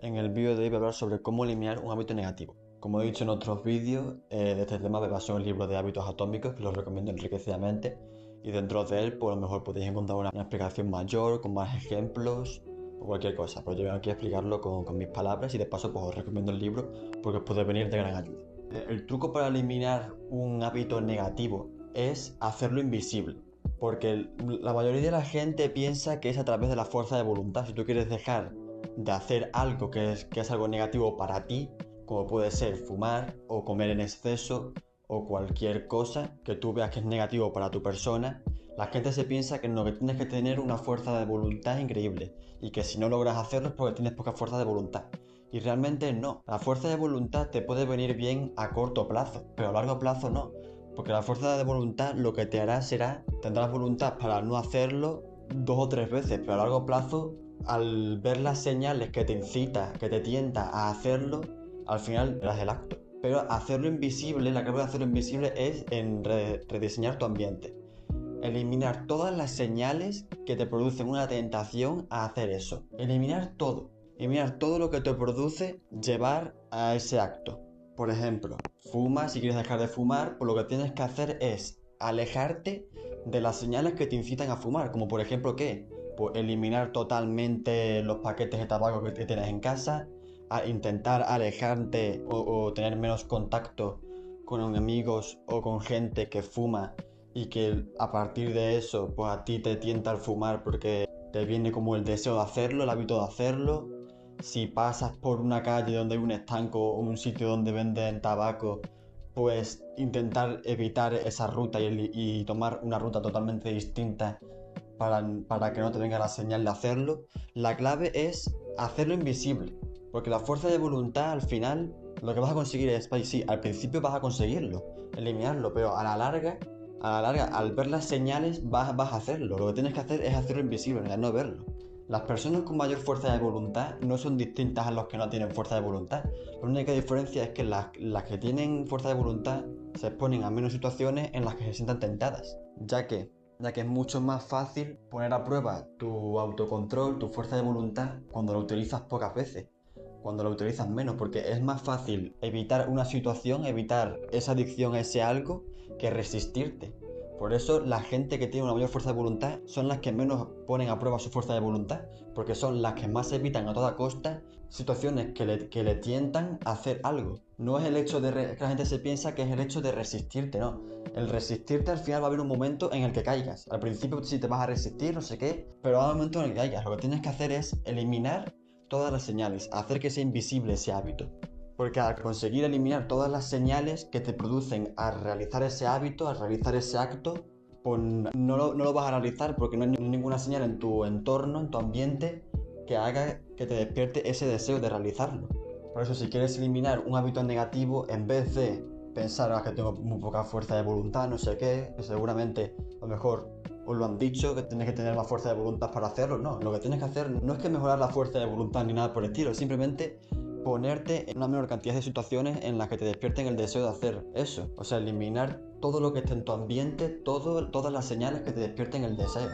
En el vídeo de hoy voy a hablar sobre cómo eliminar un hábito negativo. Como he dicho en otros vídeos, de este tema me baso en el libro de hábitos atómicos, que los recomiendo enriquecidamente. Y dentro de él, pues a lo mejor podéis encontrar una explicación mayor, con más ejemplos o cualquier cosa. Pero yo vengo aquí a explicarlo con mis palabras y de paso pues os recomiendo el libro porque os puede venir de gran ayuda. El truco para eliminar un hábito negativo es hacerlo invisible. Porque la mayoría de la gente piensa que es a través de la fuerza de voluntad. Si tú quieres dejar de hacer algo que es algo negativo para ti, como puede ser fumar o comer en exceso o cualquier cosa que tú veas que es negativo para tu persona, la gente se piensa que no, que tienes que tener una fuerza de voluntad increíble y que si no logras hacerlo es porque tienes poca fuerza de voluntad. Y realmente no, la fuerza de voluntad te puede venir bien a corto plazo, pero a largo plazo no. Porque la fuerza de voluntad lo que te hará será, tendrás voluntad para no hacerlo 2 o 3 veces, pero a largo plazo, al ver las señales que te incita, que te tienta a hacerlo, al final verás el acto. Pero hacerlo invisible, la clave de hacerlo invisible es en rediseñar tu ambiente. Eliminar todas las señales que te producen una tentación a hacer eso. Eliminar todo. Eliminar todo lo que te produce llevar a ese acto. Por ejemplo, fumas, si quieres dejar de fumar, pues lo que tienes que hacer es alejarte de las señales que te incitan a fumar. Como por ejemplo, ¿qué? Pues eliminar totalmente los paquetes de tabaco que tienes en casa, a intentar alejarte o tener menos contacto con amigos o con gente que fuma y que a partir de eso, pues a ti te tienta el fumar porque te viene como el deseo de hacerlo, el hábito de hacerlo. Si pasas por una calle donde hay un estanco o un sitio donde venden tabaco, pues intentar evitar esa ruta y tomar una ruta totalmente distinta para que no te venga la señal de hacerlo. La clave es hacerlo invisible, porque la fuerza de voluntad al final lo que vas a conseguir es, sí, al principio vas a conseguirlo, eliminarlo, pero a la larga, al ver las señales vas a hacerlo. Lo que tienes que hacer es hacerlo invisible, no verlo. Las personas con mayor fuerza de voluntad no son distintas a los que no tienen fuerza de voluntad. La única diferencia es que las que tienen fuerza de voluntad se exponen a menos situaciones en las que se sientan tentadas, ya que es mucho más fácil poner a prueba tu autocontrol, tu fuerza de voluntad, cuando lo utilizas pocas veces, cuando lo utilizas menos, porque es más fácil evitar una situación, evitar esa adicción a ese algo, que resistirte. Por eso la gente que tiene una mayor fuerza de voluntad son las que menos ponen a prueba su fuerza de voluntad, porque son las que más evitan a toda costa situaciones que le tientan a hacer algo. No es el hecho que la gente se piensa que es el hecho de resistirte, no. El resistirte al final va a haber un momento en el que caigas. Al principio sí te vas a resistir, no sé qué, pero va a haber un momento en el que caigas. Lo que tienes que hacer es eliminar todas las señales, hacer que sea invisible ese hábito. Porque al conseguir eliminar todas las señales que te producen a realizar ese hábito, a realizar ese acto, pues no lo vas a realizar porque no hay ninguna señal en tu entorno, en tu ambiente, que haga que te despierte ese deseo de realizarlo. Por eso, si quieres eliminar un hábito negativo, en vez de pensar que tengo muy poca fuerza de voluntad, no sé qué, que seguramente a lo mejor os lo han dicho, que tienes que tener más fuerza de voluntad para hacerlo, no. Lo que tienes que hacer no es que mejorar la fuerza de voluntad ni nada por el estilo, es simplemente ponerte en una menor cantidad de situaciones en las que te despierten el deseo de hacer eso. O sea, eliminar todo lo que esté en tu ambiente, todas las señales que te despierten el deseo.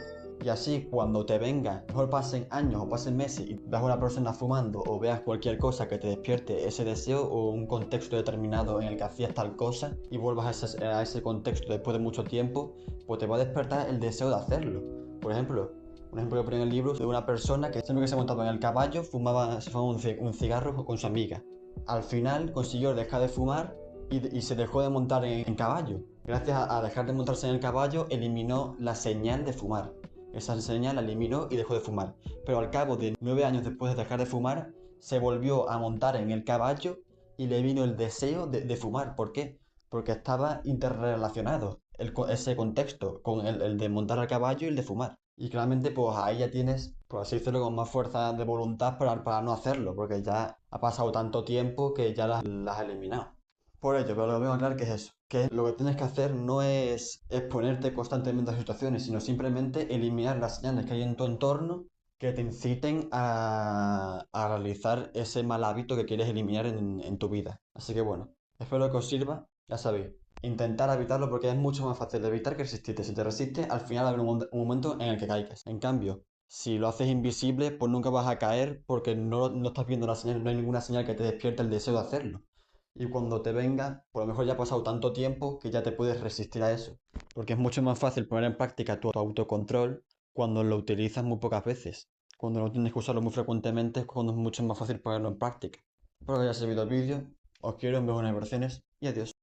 Y así cuando te venga, mejor pasen años o pasen meses y veas a una persona fumando o veas cualquier cosa que te despierte ese deseo o un contexto determinado en el que hacías tal cosa y vuelvas a ese contexto después de mucho tiempo, pues te va a despertar el deseo de hacerlo. Por ejemplo, un ejemplo que pone en el libro de una persona que siempre que se montaba en el caballo se fumaba un cigarro con su amiga. Al final consiguió dejar de fumar y se dejó de montar en caballo. Gracias a dejar de montarse en el caballo, eliminó la señal de fumar. Esa señal la eliminó y dejó de fumar. Pero al cabo de 9 años después de dejar de fumar, se volvió a montar en el caballo y le vino el deseo de fumar. ¿Por qué? Porque estaba interrelacionado ese contexto con el de montar al caballo y el de fumar. Y claramente pues ahí ya tienes, por así decirlo, con más fuerza de voluntad para no hacerlo, porque ya ha pasado tanto tiempo que ya las has eliminado. Por ello, pero lo que vengo a aclarar que es eso, que lo que tienes que hacer no es exponerte constantemente a situaciones, sino simplemente eliminar las señales que hay en tu entorno que te inciten a realizar ese mal hábito que quieres eliminar en tu vida. Así que bueno, espero que os sirva, ya sabéis. Intentar evitarlo porque es mucho más fácil de evitar que resistirte. Si te resistes, al final va a haber un momento en el que caigas. En cambio, Si lo haces invisible, pues nunca vas a caer porque no estás viendo la señal, no hay ninguna señal que te despierte el deseo de hacerlo. Y cuando te venga, pues a lo mejor ya ha pasado tanto tiempo que ya te puedes resistir a eso. Porque es mucho más fácil poner en práctica tu autocontrol cuando lo utilizas muy pocas veces. Cuando no tienes que usarlo muy frecuentemente es cuando es mucho más fácil ponerlo en práctica. Espero que haya servido el vídeo. Os quiero en buenas vibraciones y adiós.